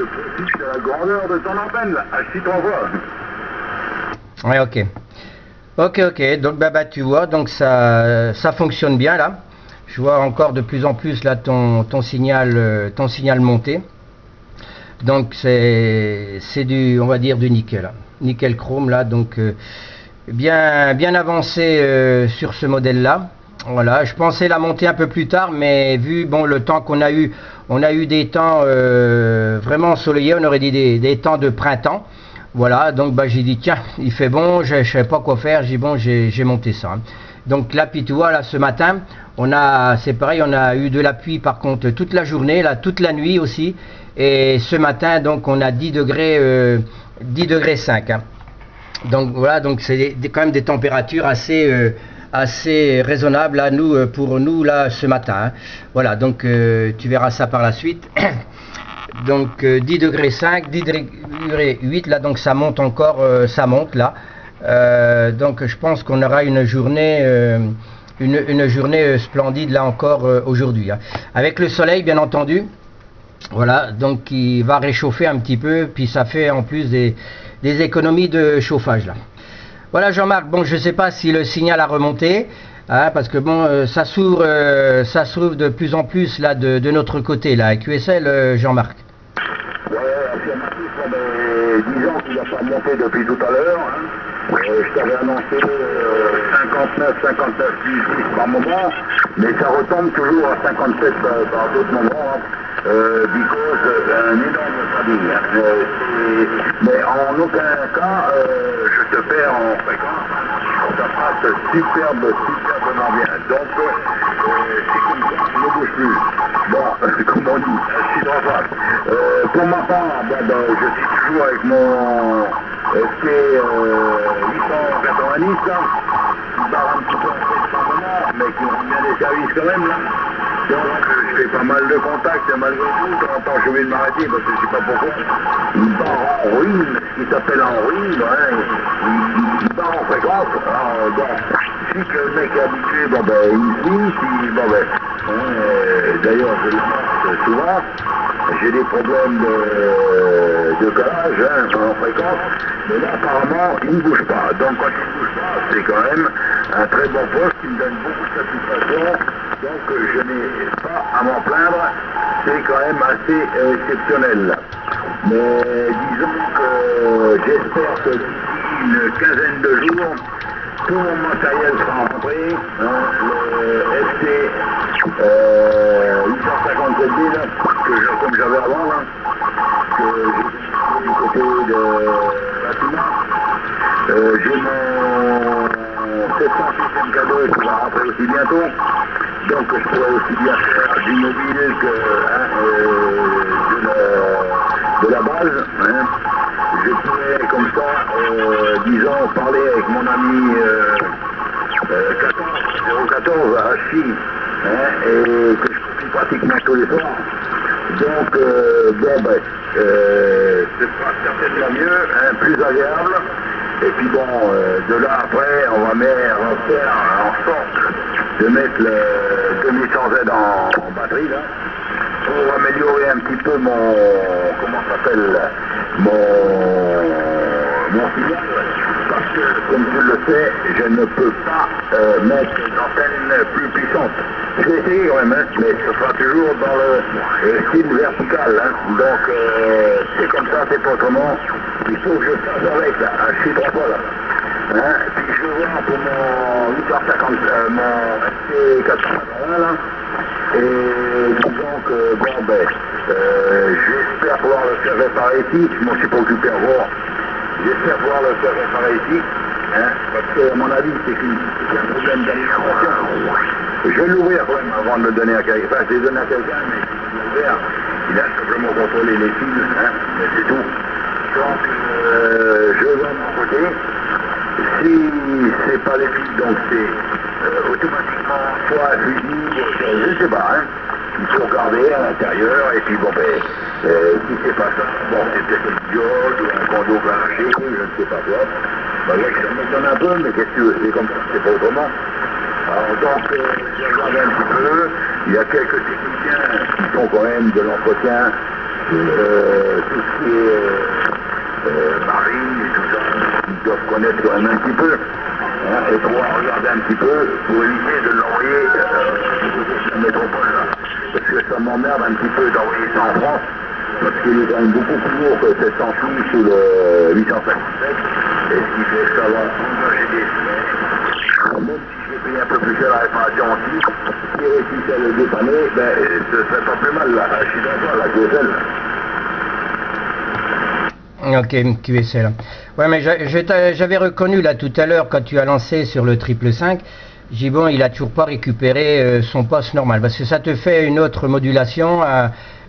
profite de la grandeur de ton antenne, là. Assis 3 fois. Ouais, ok. Ok. Donc, bah, tu vois, donc ça fonctionne bien là. Je vois encore de plus en plus là ton signal monter. Donc c'est du, on va dire, du nickel, hein. Nickel chrome là, donc bien avancé sur ce modèle là. Voilà, je pensais la monter un peu plus tard, mais vu bon le temps qu'on a eu, on a eu des temps vraiment ensoleillés, on aurait dit des temps de printemps. Voilà, donc bah, j'ai dit tiens, il fait bon, je savais pas quoi faire, j'ai bon, j'ai monté ça, hein. Donc là, puis tu vois, là ce matin, c'est pareil, on a eu de la pluie par contre toute la journée, là toute la nuit aussi. Et ce matin, donc on a 10 degrés 5, hein. Donc voilà, donc c'est quand même des températures assez raisonnables à nous, pour nous là ce matin, hein. Voilà, donc tu verras ça par la suite. Donc 10 degrés 5, 10 degrés 8, là donc ça monte encore, ça monte là. Donc je pense qu'on aura une journée splendide là encore aujourd'hui, hein. Avec le soleil bien entendu. Voilà, donc il va réchauffer un petit peu, puis ça fait en plus des économies de chauffage là. Voilà Jean-Marc, bon je sais pas si le signal a remonté, hein, parce que bon ça s'ouvre de plus en plus là de notre côté là, QSL Jean-Marc. Ouais, affirmatif, mais disons qu'il n'a pas monté depuis tout à l'heure, hein. Je t'avais annoncé 59, 10 par moment, mais ça retombe toujours à 57 par d'autres moments, hein. Because un énorme trading, hein. Mais en aucun cas je te perds en fréquence, ça passe superbement bien. Donc c'est comme ça, je ne bouge plus. Bon, comme on dit, je suis dans face. Pour ma part, je suis toujours avec mon ST 890 là, qui barre un petit peu en fait par moment, mais qui rend bien des services quand même là. Donc je fais pas mal de contacts et malgré tout, de temps en temps je vais m'arrêter parce que je sais pas pourquoi. Il part en ruine, ce qui s'appelle en ruine, hein, il part en fréquence. Alors bon, si que le mec est habitué, bon ben il suit, si bon ben d'ailleurs je le montre souvent, j'ai des problèmes de calage, hein, en fréquence, mais là apparemment il ne bouge pas. Donc quand il ne bouge pas, c'est quand même un très bon poste qui me donne beaucoup de satisfaction. Donc je n'ai pas à m'en plaindre, c'est quand même assez exceptionnel. Mais disons que j'espère que d'ici une quinzaine de jours, tout mon matériel sera rentré, hein, le ST 857D comme j'avais avant, là, que j'ai du côté de bâtiment. J'ai mon 706 MK2 qui va rentrer aussi bientôt. Donc je pourrais aussi bien faire du mobile que de la base, hein. Je pourrais comme ça, disons, parler avec mon ami 014 à Chine, hein, et que je copie pratiquement tous les soirs. Donc bon ben, ce sera certainement mieux, hein, plus agréable. Et puis bon, de là après, on va faire en sorte de mettre le 2100Z en batterie là, pour améliorer un petit peu mon, comment ça s'appelle, mon signal, parce que comme tu le sais, je ne peux pas mettre une antenne plus puissante. Je vais essayer quand même, hein, mais ce sera toujours dans le style vertical, hein. Donc c'est comme ça, c'est pas autrement. Il faut que je fasse avec là, je suis 3 fois là. Hein, puis je vais voir pour mon 8h50, mon ST480 là, et disons que bon ben, j'espère pouvoir le faire réparer ici, je m'en suis pas occupé avant, j'espère pouvoir le faire réparer ici, hein, parce que à mon avis c'est un problème d'alimentation. Je vais l'ouvrir quand même avant de le donner à quelqu'un, enfin je l'ai donné à quelqu'un, mais il l'a ouvert, il a simplement contrôlé les fils, hein, mais c'est tout. Donc je vais de mon côté. Si c'est pas les fils, donc c'est automatiquement soit un fusil, je sais pas, hein. Il faut regarder à l'intérieur, et puis bon ben, si c'est pas ça, bon c'est peut-être une diode ou un condo craché, je ne sais pas quoi. Ben, là, ça m'étonne un peu, mais qu'est-ce que tu veux, c'est comme ça, c'est pas autrement. Alors donc, j'ai regardé un petit peu, il y a quelques techniciens qui font quand même de l'entretien tout ce qui est marine et tout ça, ils doivent connaître quand même un petit peu, hein, et pouvoir regarder un petit peu pour éviter de l'envoyer la métropole là. Parce que ça m'emmerde un petit peu d'envoyer ça en France, parce qu'il est quand même beaucoup plus lourd que 700 sous sous le 857, et ce qui fait que ça va engager des frais. Même si je vais payer un peu plus cher la réparation aussi, si réussissent à le dépanner, ben, ce serait pas plus mal là, je suis d'accord, la QSL. Ok, QSL. Ouais, mais j'avais reconnu là tout à l'heure quand tu as lancé sur le 555, j'ai dit bon, il a toujours pas récupéré son poste normal, parce que ça te fait une autre modulation,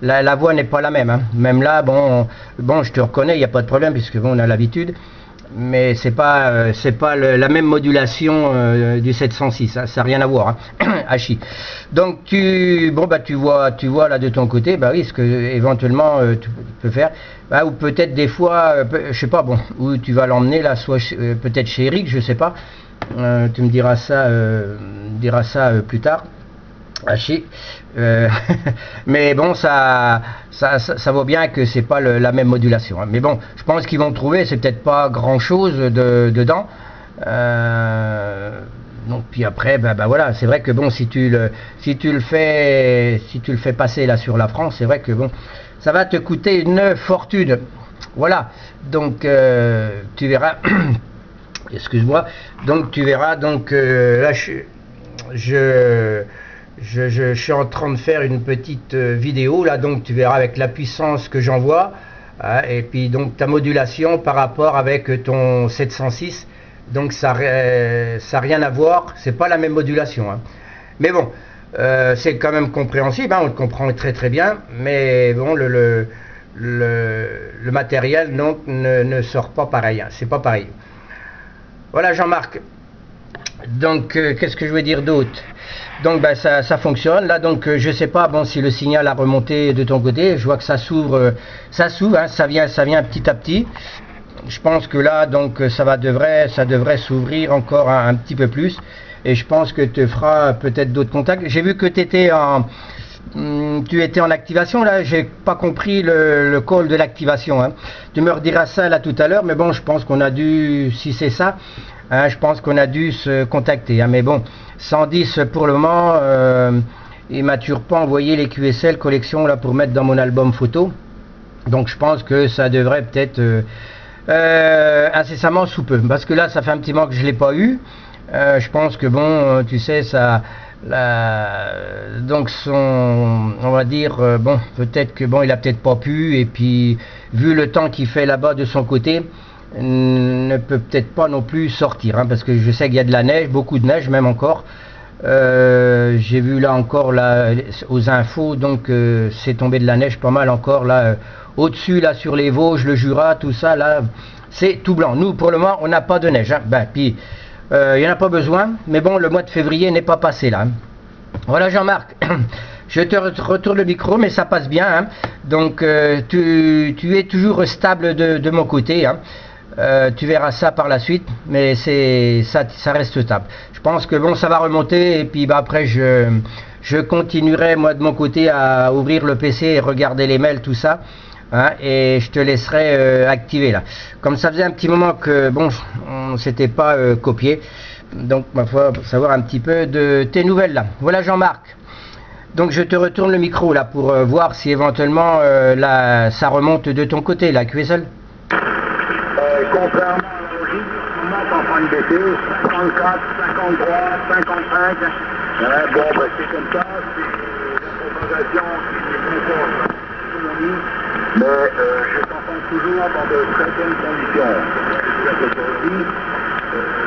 la voix n'est pas la même, hein. Même là, bon, je te reconnais, il n'y a pas de problème, puisque bon, on a l'habitude, mais c'est pas la même modulation du 706, hein, ça n'a rien à voir, hein. Hachi. Donc tu vois là de ton côté, bah oui, ce que éventuellement tu peux faire, bah, ou peut-être des fois, je sais pas, bon, où tu vas l'emmener là, soit peut-être chez Eric, je sais pas, tu me diras ça, plus tard. Hachi. Mais bon, ça vaut bien que c'est pas la même modulation, hein. Mais bon, je pense qu'ils vont trouver, c'est peut-être pas grand chose dedans. Donc puis après, bah voilà, c'est vrai que bon, si tu le fais passer là sur la France, c'est vrai que bon, ça va te coûter une fortune. Voilà. Donc tu verras. Excuse-moi. Donc tu verras. Donc là, je suis en train de faire une petite vidéo là, donc tu verras avec la puissance que j'envoie, hein, et puis donc ta modulation par rapport avec ton 706, donc ça n'a rien à voir, c'est pas la même modulation, hein. Mais bon, c'est quand même compréhensible, hein, on le comprend très très bien, mais bon, le matériel donc ne sort pas pareil, hein, c'est pas pareil. Voilà Jean-Marc. Donc qu'est-ce que je veux dire d'autre? Donc bah, ça fonctionne là, donc je sais pas bon si le signal a remonté de ton côté, je vois que ça s'ouvre, hein, ça vient petit à petit. Je pense que là donc ça devrait s'ouvrir encore un petit peu plus, et je pense que tu feras peut-être d'autres contacts. J'ai vu que tu étais en activation là, j'ai pas compris le call de l'activation, hein. Tu me rediras ça là tout à l'heure, mais bon, je pense qu'on a dû, si c'est ça, hein, je pense qu'on a dû se contacter, hein. Mais bon, 110 pour le moment, il m'a toujours pas envoyé les QSL collection là pour mettre dans mon album photo, donc je pense que ça devrait peut-être incessamment sous peu, parce que là ça fait un petit moment que je l'ai pas eu. Je pense que bon, tu sais, donc on va dire, bon, peut-être que bon, il a peut-être pas pu, et puis vu le temps qu'il fait là-bas de son côté, ne peut peut-être pas non plus sortir, hein, parce que je sais qu'il y a de la neige, beaucoup de neige même encore. J'ai vu là encore là aux infos, donc c'est tombé de la neige pas mal encore là au-dessus là sur les Vosges, le Jura, tout ça là, c'est tout blanc. Nous pour le moment on n'a pas de neige, hein. Ben puis il n'y en a pas besoin, mais bon, le mois de février n'est pas passé là, hein. Voilà Jean-Marc. Je te retourne le micro, mais ça passe bien, hein. Donc tu es toujours stable de mon côté, hein. Tu verras ça par la suite, mais ça reste stable. Je pense que bon, ça va remonter, et puis bah, après je continuerai moi de mon côté à ouvrir le PC et regarder les mails, tout ça, hein, et je te laisserai activer là. Comme ça faisait un petit moment que bon, on s'était pas copié, donc ma foi, pour savoir un petit peu de tes nouvelles là. Voilà Jean-Marc. Donc je te retourne le micro là pour voir si éventuellement là, ça remonte de ton côté la QSL. Contrairement à la logique, on monte en fin de baisser, 54, 53, 55. Bon, ben, c'est comme ça, c'est la propagation qui est conforme, mais je t'entends toujours dans de très bonnes conditions.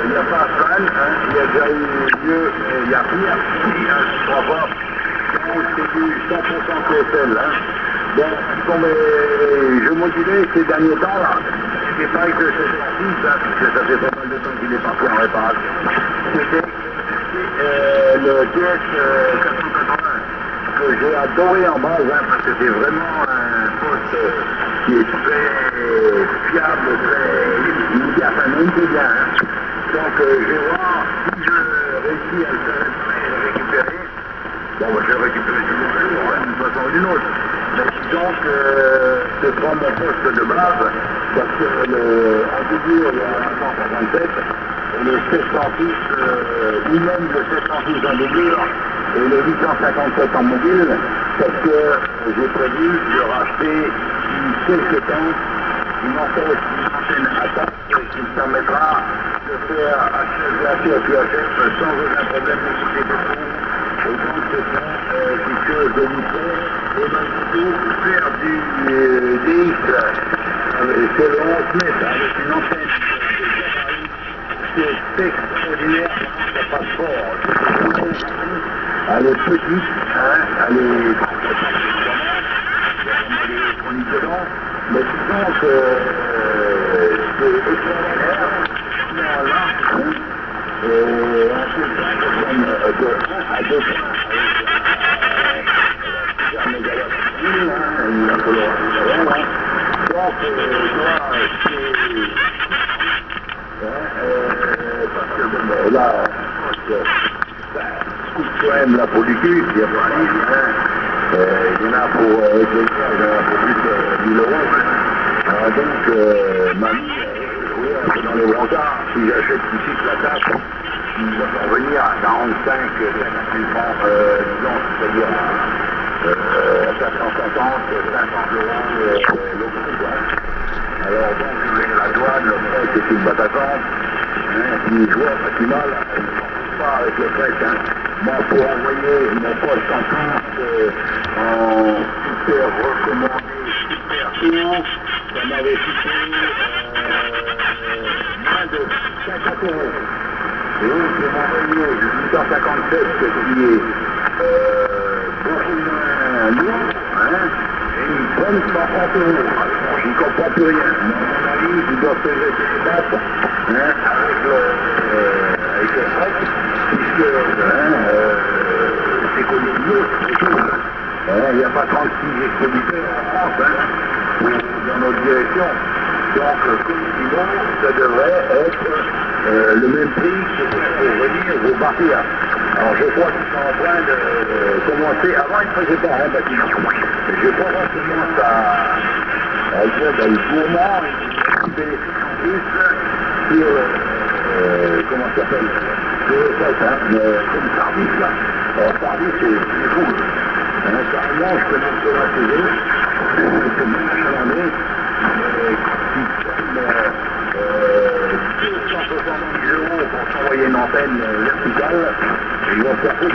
Il n'y a pas de fan, hein, il y a déjà eu mieux, mais il y a pire, je crois pas. Donc c'est du 100% QSL. Hein. Bon, je modulais ces derniers temps là. C'est pas que c'est sorti, ça, parce que ça fait pas mal de temps qu'il est parti en réparation. C'était le TS 480 que j'ai adoré en base, hein, parce que c'est vraiment un poste qui est très fiable, très immédiat, ça monte bien. Hein. Donc je vais voir si je réussis à le faire récupérer. Bon, bah, je vais récupérer toujours le jour, hein, d'une façon ou d'une autre. Mais disons que je prends mon poste de base, parce que en figure, il y a 157, et le 706, ou même le 706 en doublure, et le 857 en mobile, parce que j'ai prévu de racheter d'ici quelques temps une antenne à table qui me permettra de faire HF sans aucun problème de quitter beaucoup. Et donc c'est ça quelque chose de différent. Et donc du coup, faire du DX sur le 11 mètres avec une antenne c'est extraordinaire, ça passe fort. Elle est petite, hein, elle est électronique dedans, mais disons que c'est extraordinaire. Là, et on fait ça comme de 1 à 2 points. Il va falloir donc, parce que bon, là, coûte quand même la peau du cul, il y a pas un livre, hein. Il y en a pour, il y en a pour plus de 1000 euros. Donc, mamie, dans les brancards, si j'achète ici la tâche, il va revenir à 45 000 francs, disons, c'est-à-dire à 450, 500 euros le coup. Alors donc, la douane, le fret, c'est une Bataclan, qui joue pas si mal, il ne pense pas avec le fret. Hein. Moi, pour envoyer mon poste en France en super recommandé, super tout, ça m'avait coûté moins de 50 euros. Et eux, je vais m'envoyer le 857, qui est beaucoup moins lourd, hein, et ils prennent 130 euros. Alors, j'y comprends plus rien. À mon avis, ils doivent se laisser les dates, hein, avec le fret, puisque c'est connu de nous, c'est tout. Il n'y a pas 36 expéditeurs en France, hein, dans notre direction. Donc, comme sinon, ça devrait être le même prix que pour venir ou partir. Alors, je crois qu'ils sont en train de commencer. Avant, ils ne faisaient pas un bâtiment. Je crois qu'on commence à dire le gourmand et qui bénéficie en plus sur, comment ça s'appelle, sur le fait, hein, comme Tardif, là. Alors, Tardif, c'est fou. Carrément, je connais cela chez eux, c'est bien achalandé, mais quand ils prennent 270 € pour s'envoyer une antenne verticale, ils vont faire tout.